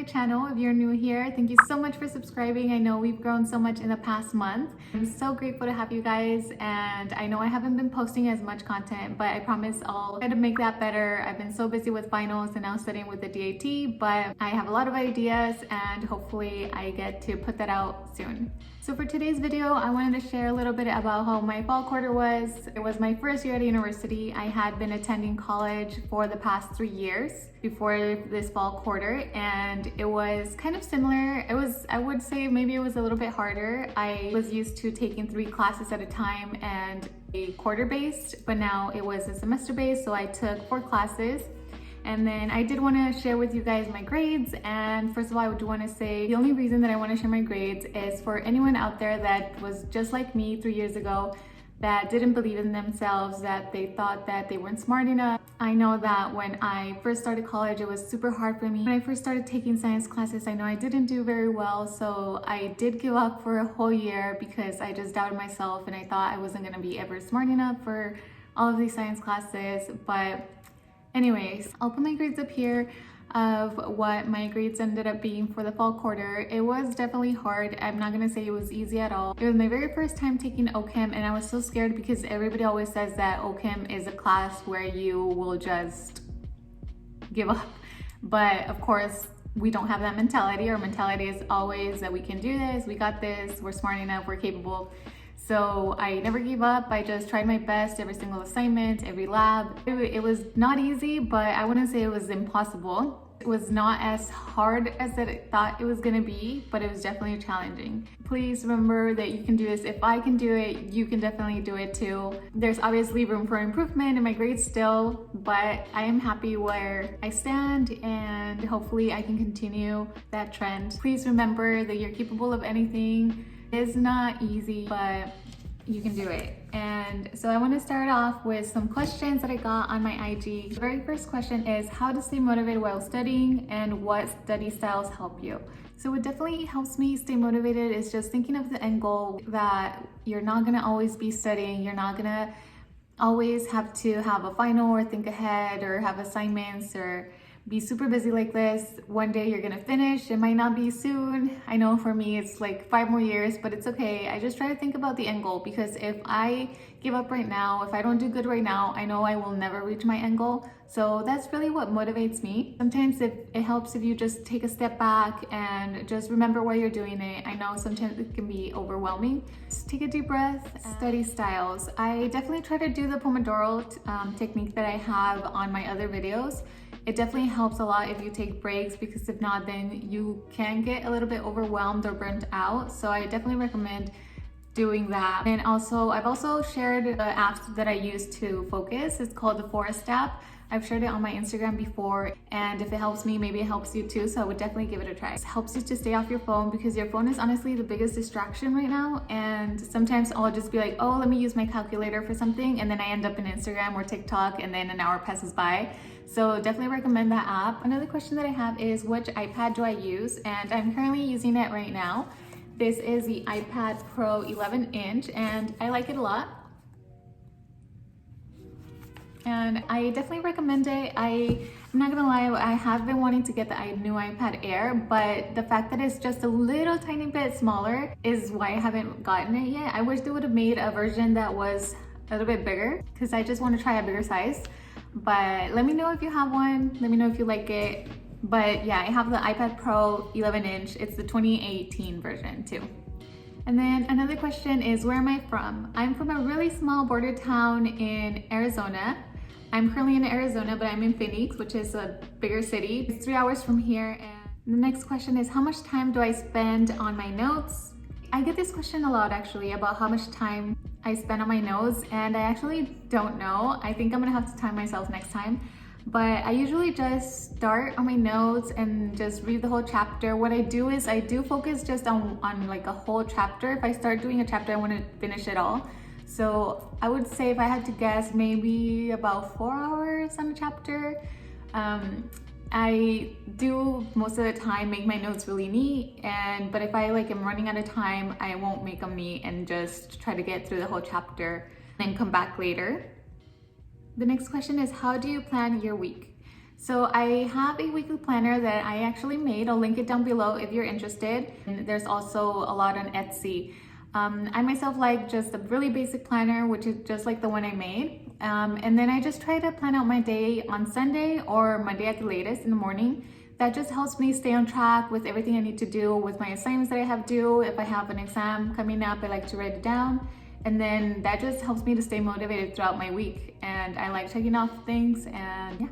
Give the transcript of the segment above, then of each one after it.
channel. If you're new here, thank you so much for subscribing. I know we've grown so much in the past month. I'm so grateful to have you guys, and I know I haven't been posting as much content, but I promise I'll try to make that better. I've been so busy with finals and now studying with the DAT, but I have a lot of ideas and hopefully I get to put that out soon. So for today's video, I wanted to share a little bit about how my fall quarter was. It was my first year at university. I had been attending college for the past 3 years before this fall quarter, and it was kind of similar. I would say maybe it was a little bit harder. I was used to taking 3 classes at a time and a quarter based, but now it was a semester based, so I took 4 classes. And then I did want to share with you guys my grades. And first of all, I do want to say the only reason that I want to share my grades is for anyone out there that was just like me 3 years ago, that didn't believe in themselves, that they thought that they weren't smart enough. I know that when I first started college, it was super hard for me. When I first started taking science classes, I know I didn't do very well. So I did give up for a whole year because I just doubted myself and I thought I wasn't going to be ever smart enough for all of these science classes. But anyways, I'll put my grades up here of what my grades ended up being for the fall quarter. It was definitely hard. I'm not gonna say it was easy at all. It was my very first time taking OChem, and I was so scared because everybody always says that OChem is a class where you will just give up. But of course, we don't have that mentality. Our mentality is always that we can do this, we got this, we're smart enough, we're capable. So I never gave up. I just tried my best every single assignment, every lab. It was not easy, but I wouldn't say it was impossible. It was not as hard as I thought it was gonna be, but it was definitely challenging. Please remember that you can do this. If I can do it, you can definitely do it too. There's obviously room for improvement in my grades still, but I am happy where I stand and hopefully I can continue that trend. Please remember that you're capable of anything. It's not easy, but you can do it. And so I want to start off with some questions that I got on my IG. The very first question is how to stay motivated while studying and what study styles help you. So what definitely helps me stay motivated is just thinking of the end goal, that you're not going to always be studying. You're not going to always have to have a final or think ahead or have assignments or be super busy like this. One day you're gonna finish. It might not be soon. I know for me it's like 5 more years, but it's okay. I just try to think about the end goal, because if I give up right now, if I don't do good right now, I know I will never reach my end goal. So that's really what motivates me. Sometimes it helps if you just take a step back and just remember why you're doing it. I know sometimes it can be overwhelming. Just take a deep breath. Study styles. I definitely try to do the Pomodoro technique that I have on my other videos. It definitely helps a lot if you take breaks, because if not, then you can get a little bit overwhelmed or burnt out. So I definitely recommend doing that. And also, I've also shared the apps that I use to focus. It's called the Forest app. I've shared it on my Instagram before, and if it helps me, maybe it helps you too, so I would definitely give it a try. It helps you to stay off your phone, because your phone is honestly the biggest distraction right now, and sometimes I'll just be like, oh, let me use my calculator for something, and then I end up in Instagram or TikTok, and then an hour passes by. So definitely recommend that app. Another question that I have is, which iPad do I use? And I'm currently using it right now. This is the iPad Pro 11-inch, and I like it a lot. And I definitely recommend it. I'm not gonna lie, I have been wanting to get the new iPad Air, but the fact that it's just a little tiny bit smaller is why I haven't gotten it yet. I wish they would have made a version that was a little bit bigger, because I just want to try a bigger size. But let me know if you have one. Let me know if you like it. But yeah, I have the iPad Pro 11-inch. It's the 2018 version too. And then another question is, where am I from? I'm from a really small border town in Arizona. I'm currently in Arizona, but I'm in Phoenix, which is a bigger city. It's 3 hours from here. And the next question is, how much time do I spend on my notes? I get this question a lot actually, about how much time I spend on my notes, and I actually don't know. I think I'm gonna have to time myself next time. But I usually just start on my notes and just read the whole chapter. What I do is I do focus just on like a whole chapter. If I start doing a chapter, I want to finish it all. So I would say, if I had to guess, maybe about 4 hours on a chapter. I do most of the time make my notes really neat, but if I am running out of time, I won't make them neat and just try to get through the whole chapter and then come back later. The next question is, how do you plan your week? So I have a weekly planner that I actually made. I'll link it down below if you're interested. And there's also a lot on Etsy. I myself like just a really basic planner, which is just like the one I made. And then I just try to plan out my day on Sunday or Monday at the latest in the morning. That just helps me stay on track with everything I need to do with my assignments that I have due. If I have an exam coming up, I like to write it down. And then that just helps me to stay motivated throughout my week. And I like checking off things, and yeah.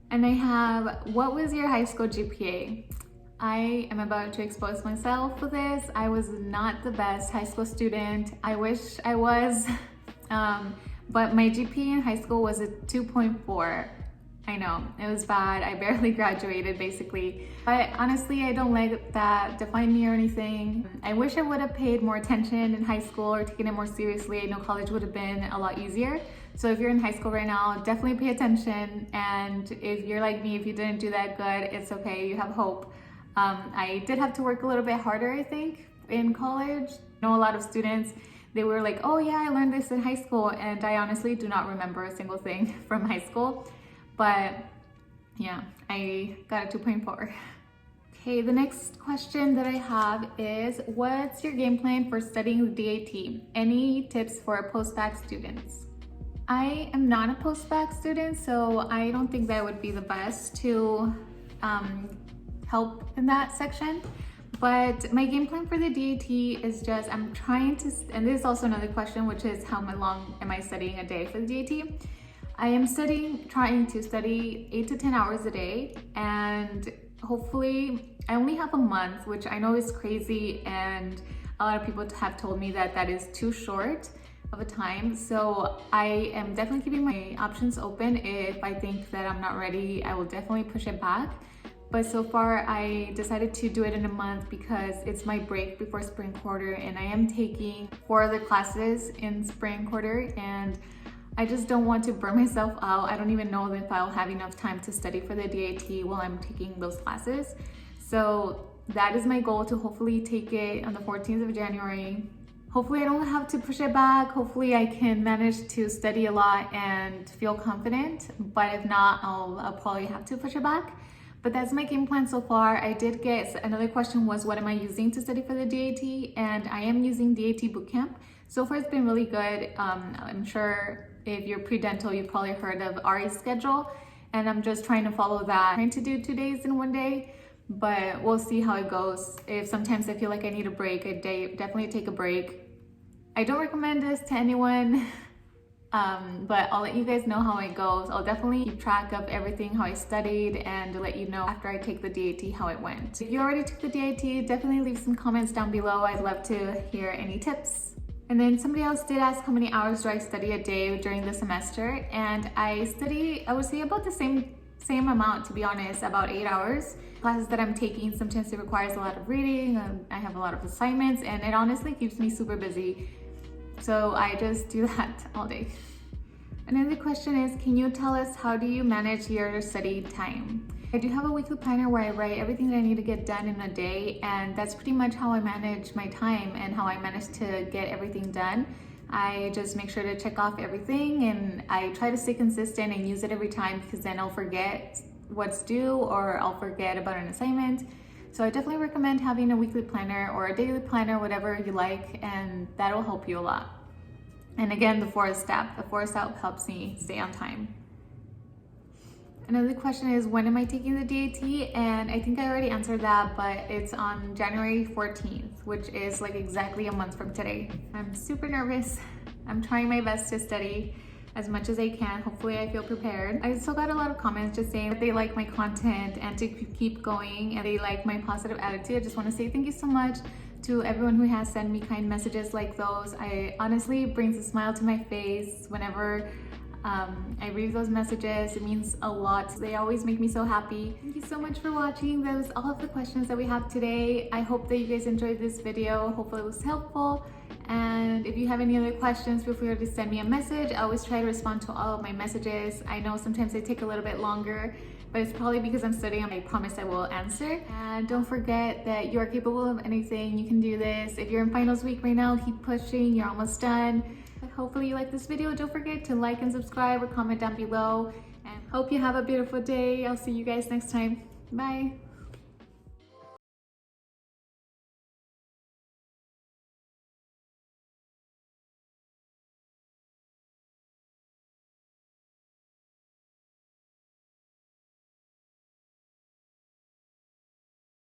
And I have, what was your high school GPA? I am about to expose myself for this. I was not the best high school student. I wish I was, but my GPA in high school was a 2.4. I know, it was bad. I barely graduated basically. But honestly, I don't let that define me or anything. I wish I would have paid more attention in high school or taken it more seriously. I know college would have been a lot easier. So if you're in high school right now, definitely pay attention. And if you're like me, if you didn't do that good, it's okay, you have hope. I did have to work a little bit harder, I think, in college. I know a lot of students, they were like, oh yeah, I learned this in high school. And I honestly do not remember a single thing from high school. But yeah, I got a 2.4. Okay, the next question that I have is, what's your game plan for studying the DAT? Any tips for post-bac students? I am not a post-bac student, so I don't think that would be the best to help in that section. But my game plan for the DAT is just, I'm trying to, and this is also another question, which is how long am I studying a day for the DAT? I am trying to study 8 to 10 hours a day, and hopefully I only have a month, which I know is crazy, and a lot of people have told me that that is too short of a time. So I am definitely keeping my options open. If I think that I'm not ready, I will definitely push it back. But so far I decided to do it in a month because it's my break before spring quarter, and I am taking 4 other classes in spring quarter, and I just don't want to burn myself out. I don't even know if I'll have enough time to study for the DAT while I'm taking those classes. So that is my goal, to hopefully take it on the 14th of January. Hopefully I don't have to push it back. Hopefully I can manage to study a lot and feel confident. But if not, I'll probably have to push it back. But that's my game plan so far. I did get, another question was, what am I using to study for the DAT? And I am using DAT Bootcamp. So far it's been really good. I'm sure if you're pre-dental, you've probably heard of RA schedule, and I'm just trying to follow that. I'm trying to do 2 days in 1 day, but we'll see how it goes. If sometimes I feel like I need a break, I definitely take a break. I don't recommend this to anyone, but I'll let you guys know how it goes. I'll definitely keep track of everything, how I studied, and let you know after I take the DAT how it went. If you already took the DAT, definitely leave some comments down below. I'd love to hear any tips. And then somebody else did ask, how many hours do I study a day during the semester? And I study, I would say about the same amount, to be honest, about 8 hours. Classes that I'm taking, sometimes it requires a lot of reading, I have a lot of assignments, and it honestly keeps me super busy. So I just do that all day. Another question is, can you tell us, how do you manage your study time? I do have a weekly planner where I write everything that I need to get done in a day, and that's pretty much how I manage my time and how I manage to get everything done. I just make sure to check off everything, and I try to stay consistent and use it every time, because then I'll forget what's due or I'll forget about an assignment. So I definitely recommend having a weekly planner or a daily planner, whatever you like, and that'll help you a lot. And again, the 4th step helps me stay on time. Another question is, when am I taking the DAT? And I think I already answered that, but it's on January 14th, which is like exactly a month from today. I'm super nervous. I'm trying my best to study as much as I can. Hopefully I feel prepared. I still got a lot of comments just saying that they like my content and to keep going, and they like my positive attitude. I just want to say thank you so much to everyone who has sent me kind messages like those. I honestly, it brings a smile to my face whenever I read those messages. It means a lot. They always make me so happy. Thank you so much for watching. That was all of the questions that we have today. I hope that you guys enjoyed this video. Hopefully it was helpful. And if you have any other questions, feel free to send me a message. I always try to respond to all of my messages. I know sometimes they take a little bit longer, but it's probably because I'm studying. I promise I will answer. And don't forget that you are capable of anything. You can do this. If you're in finals week right now, keep pushing. You're almost done. Hopefully you like this video. Don't forget to like and subscribe or comment down below. And Hope you have a beautiful day. I'll see you guys next time. Bye.